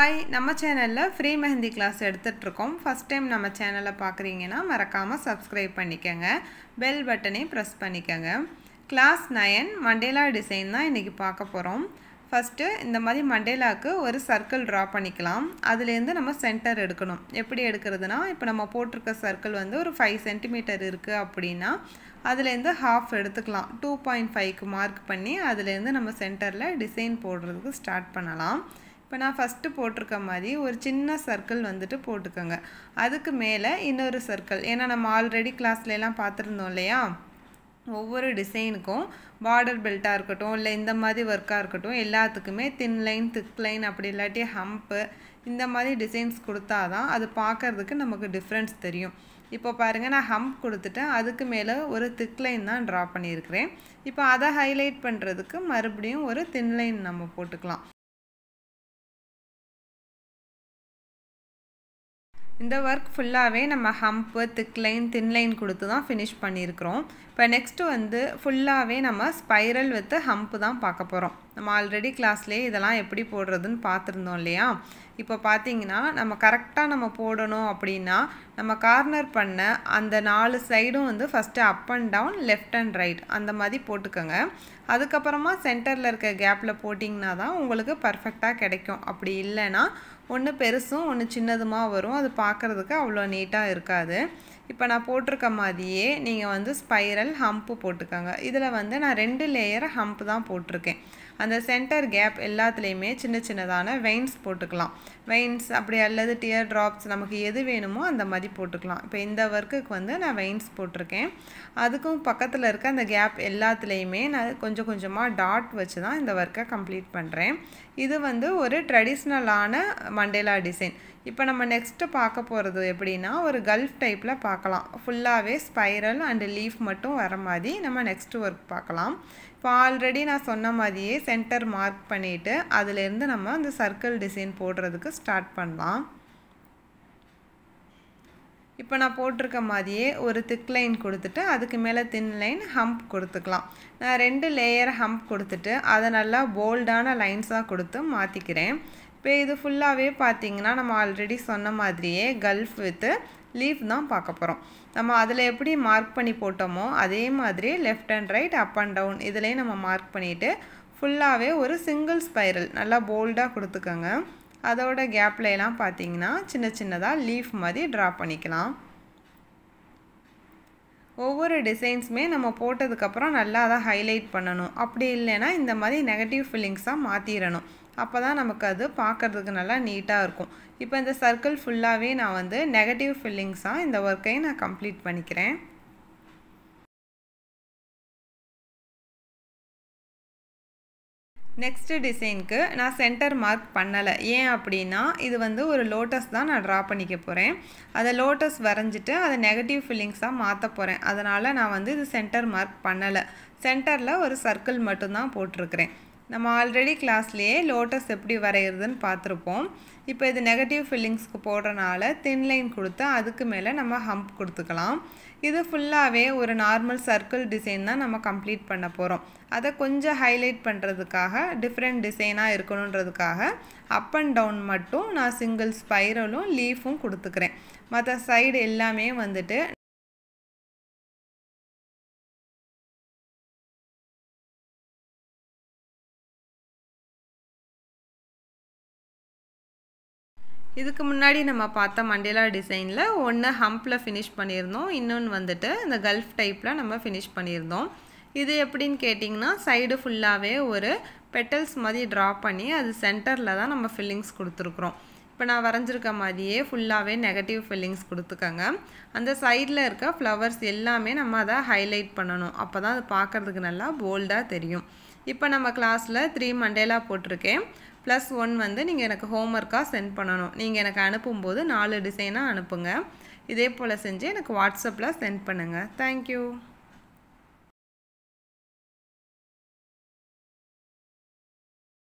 Hi, நம்ம சேனல்ல free mehndi class எடுத்துட்டு இருக்கோம். ஃபர்ஸ்ட் டைம் நம்ம சேனலை பார்க்குறீங்கன்னா மறக்காம சப்ஸ்கிரைப் பண்ணிக்கங்க. பெல் பட்டனை பிரஸ் பண்ணிக்கங்க. கிளாஸ் 9 மண்டேலா டிசைன் தான் இன்னைக்கு பார்க்க போறோம். ஃபர்ஸ்ட் இந்த மாதிரி மண்டேலாக்கு ஒரு சர்க்கிள் டிரா பண்ணிக்கலாம். அதுல இருந்து நம்ம சென்டர் எடுக்கணும். எப்படி எடுக்கிறதுனா இப்போ நம்ம போட்டுருக்க சர்க்கிள் வந்து ஒரு 5 cm இருக்கு அப்படினா அதுல இருந்து half எடுத்துக்கலாம். 2.5 க்கு மார்க் பண்ணி அதுல இருந்து நம்ம சென்டர்ல டிசைன் போடுறதுக்கு ஸ்டார்ட் பண்ணலாம். இப்போ நான் ஃபர்ஸ்ட் போட்டுருக்க மாதிரி ஒரு சின்ன சர்க்கிள் வந்துட்டு போட்டுக்கங்க. அதுக்கு மேலே இன்னொரு சர்க்கிள், ஏன்னா நம்ம ஆல்ரெடி கிளாஸ்ல எல்லாம் பார்த்துருந்தோம் இல்லையா, ஒவ்வொரு டிசைனுக்கும் பார்டர் பெல்ட்டாக இருக்கட்டும் இல்லை இந்த மாதிரி ஒர்க்காக இருக்கட்டும் எல்லாத்துக்குமே தின் லைன் திக் லைன் அப்படி இல்லாட்டி ஹம்ப்பு இந்த மாதிரி டிசைன்ஸ் கொடுத்தா தான் அது பார்க்குறதுக்கு நமக்கு டிஃப்ரென்ஸ் தெரியும். இப்போ பாருங்கள், நான் ஹம்ப் கொடுத்துட்டேன், அதுக்கு மேலே ஒரு திக் லைன் தான் ட்ரா பண்ணியிருக்கிறேன். இப்போ அதை ஹைலைட் பண்ணுறதுக்கு மறுபடியும் ஒரு தின் லைன் நம்ம போட்டுக்கலாம். இந்த ஒர்க் ஃபுல்லாகவே நம்ம ஹம்ப்பு திக் லைன் தின் லைன் கொடுத்து தான் ஃபினிஷ் பண்ணியிருக்கிறோம். இப்போ நெக்ஸ்ட்டு வந்து ஃபுல்லாகவே நம்ம ஸ்பைரல் வித் ஹம்ப்பு தான் பார்க்க போகிறோம். நம்ம ஆல்ரெடி கிளாஸ்லேயே இதெல்லாம் எப்படி போடுறதுன்னு பார்த்துருந்தோம் இல்லையா. இப்போ பார்த்தீங்கன்னா நம்ம கரெக்டாக நம்ம போடணும் அப்படின்னா நம்ம கார்னர் பண்ண அந்த 4 சைடும் வந்து first up and down left and right அந்த மாதிரி போட்டுக்கோங்க. அதுக்கப்புறமா சென்டரில் இருக்க கேப்பில் போட்டிங்கன்னா தான் உங்களுக்கு பர்ஃபெக்டாக கிடைக்கும். அப்படி இல்லைன்னா ஒன்று பெருசும் ஒன்று சின்னதுமா வரும், அது பார்க்குறதுக்கு அவ்வளோ நீட்டாக இருக்காது. இப்போ நான் போட்டிருக்க மாதிரியே நீங்கள் வந்து ஸ்பைரல் ஹம்ப்பு போட்டுக்கோங்க. இதில் வந்து நான் 2 லேயர் ஹம்ப் தான் போட்டிருக்கேன். அந்த சென்டர் கேப் எல்லாத்துலேயுமே சின்ன சின்னதான வெயின்ஸ் போட்டுக்கலாம். வெயின்ஸ் அப்படி அல்லது டியர் ட்ராப்ஸ் நமக்கு எது வேணுமோ அந்த மாதிரி போட்டுக்கலாம். இப்போ இந்த ஒர்க்குக்கு வந்து நான் வெயின்ஸ் போட்டிருக்கேன். அதுக்கும் பக்கத்தில் இருக்க அந்த கேப் எல்லாத்துலேயுமே நான் கொஞ்சம் கொஞ்சமாக டாட் வச்சு தான் இந்த ஒர்க்கை கம்ப்ளீட் பண்ணுறேன். இது வந்து ஒரு ட்ரெடிஷ்னலான மண்டேலா டிசைன். இப்போ நம்ம நெக்ஸ்ட்டு பார்க்க போகிறது எப்படின்னா ஒரு கல்ஃப் டைப்பில் பார்க்கலாம். ஃபுல்லாகவே ஸ்பைரல் அண்டு லீஃப் மட்டும் வர மாதிரி நம்ம நெக்ஸ்ட்டு ஒர்க் பார்க்கலாம். இப்போ ஆல்ரெடி நான் சொன்ன மாதிரியே சென்டர் மார்க் பண்ணிவிட்டு அதுலேருந்து நம்ம அந்த சர்க்கிள் டிசைன் போடுறதுக்கு ஸ்டார்ட் பண்ணலாம். இப்போ நான் போட்டிருக்க மாதிரியே ஒரு திக் லைன் கொடுத்துட்டு அதுக்கு மேலே தின் லைன் ஹம்ப் கொடுத்துக்கலாம். நான் 2 லேயர் ஹம்ப் கொடுத்துட்டு அதை நல்லா போல்டான லைன்ஸாக கொடுத்து மாற்றிக்கிறேன். இப்போ இது ஃபுல்லாகவே பார்த்தீங்கன்னா நம்ம ஆல்ரெடி சொன்ன மாதிரியே கல்ஃப் வித்து லீஃப் தான் பார்க்க போகிறோம். நம்ம அதில் எப்படி மார்க் பண்ணி போட்டோமோ அதே மாதிரி left and right up and down இதுலேயும் நம்ம மார்க் பண்ணிவிட்டு ஃபுல்லாகவே ஒரு சிங்கிள் ஸ்பைரல் நல்லா போல்டாக கொடுத்துக்கோங்க. அதோட கேப்ல எல்லாம் பார்த்தீங்கன்னா சின்ன சின்னதாக லீஃப் மாதிரி ட்ரா பண்ணிக்கலாம். ஒவ்வொரு டிசைன்ஸுமே நம்ம போட்டதுக்கப்புறம் நல்லா அதை ஹைலைட் பண்ணணும். அப்படி இல்லைன்னா இந்த மாதிரி நெகட்டிவ் ஃபீலிங்ஸாக மாற்றிடணும். அப்போ தான் நமக்கு அது பார்க்குறதுக்கு நல்லா நீட்டாக இருக்கும். இப்போ இந்த சர்க்கிள் ஃபுல்லாகவே நான் வந்து நெகட்டிவ் ஃபீலிங்ஸாக இந்த ஒர்க்கையும் நான் கம்ப்ளீட் பண்ணிக்கிறேன். நெக்ஸ்ட் டிசைனுக்கு நான் சென்டர் மார்க் பண்ணலை. ஏன் அப்படின்னா இது வந்து ஒரு லோட்டஸ் தான் நான் ட்ரா பண்ணிக்க போகிறேன். அதை லோட்டஸ் வரைஞ்சிட்டு அதை நெகட்டிவ் ஃபீலிங்ஸாக மாற்ற போகிறேன். அதனால் நான் வந்து இது சென்டர் மார்க் பண்ணலை. சென்டரில் ஒரு சர்க்கிள் மட்டும்தான் போட்டிருக்கிறேன். நம்ம ஆல்ரெடி கிளாஸ்லேயே லோட்டஸ் எப்படி வரைகிறதுன்னு பார்த்துருப்போம். இப்போ இது நெகட்டிவ் ஃபீலிங்ஸ்க்கு போடுறனால தின் லைன் கொடுத்து அதுக்கு மேலே நம்ம ஹம்ப் கொடுத்துக்கலாம். இது ஃபுல்லாகவே ஒரு நார்மல் சர்க்கிள் டிசைன் தான் நம்ம கம்ப்ளீட் பண்ண போகிறோம். அதை கொஞ்சம் ஹைலைட் பண்ணுறதுக்காக டிஃப்ரெண்ட் டிசைனாக இருக்கணுன்றதுக்காக அப் அண்ட் டவுன் மட்டும் நான் சிங்கிள் ஸ்பைரலும் லீஃபும் கொடுத்துக்கிறேன். மற்ற சைடு எல்லாமே வந்துட்டு இதுக்கு முன்னாடி நம்ம பார்த்த மண்டேலா டிசைனில் ஒன்று ஹம்பில் ஃபினிஷ் பண்ணியிருந்தோம், இன்னொன்று வந்துட்டு இந்த கல்ஃப் டைப்பில் நம்ம ஃபினிஷ் பண்ணியிருந்தோம். இது எப்படின்னு கேட்டிங்கன்னா சைடு ஃபுல்லாகவே ஒரு பெட்டல்ஸ் மாதிரி ட்ரா பண்ணி அது சென்டரில் தான் நம்ம ஃபில்லிங்ஸ் கொடுத்துருக்குறோம். இப்போ நான் வரைஞ்சிருக்க மாதிரியே ஃபுல்லாகவே நெகட்டிவ் ஃபில்லிங்ஸ் கொடுத்துக்கோங்க. அந்த சைடில் இருக்க ஃப்ளவர்ஸ் எல்லாமே நம்ம அதை ஹைலைட் பண்ணணும். அப்போ தான் அது பார்க்குறதுக்கு நல்லா போல்டாக தெரியும். இப்போ நம்ம கிளாஸில் 3 மண்டேலா போட்டிருக்கேன். +1 வந்து நீங்கள் எனக்கு ஹோம்ஒர்க்காக சென்ட் பண்ணணும். நீங்கள் எனக்கு அனுப்பும்போது 4 டிசைனாக அனுப்புங்க. இதே போல் செஞ்சு எனக்கு வாட்ஸ்அப்பில் சென்ட் பண்ணுங்கள். தேங்க்யூ.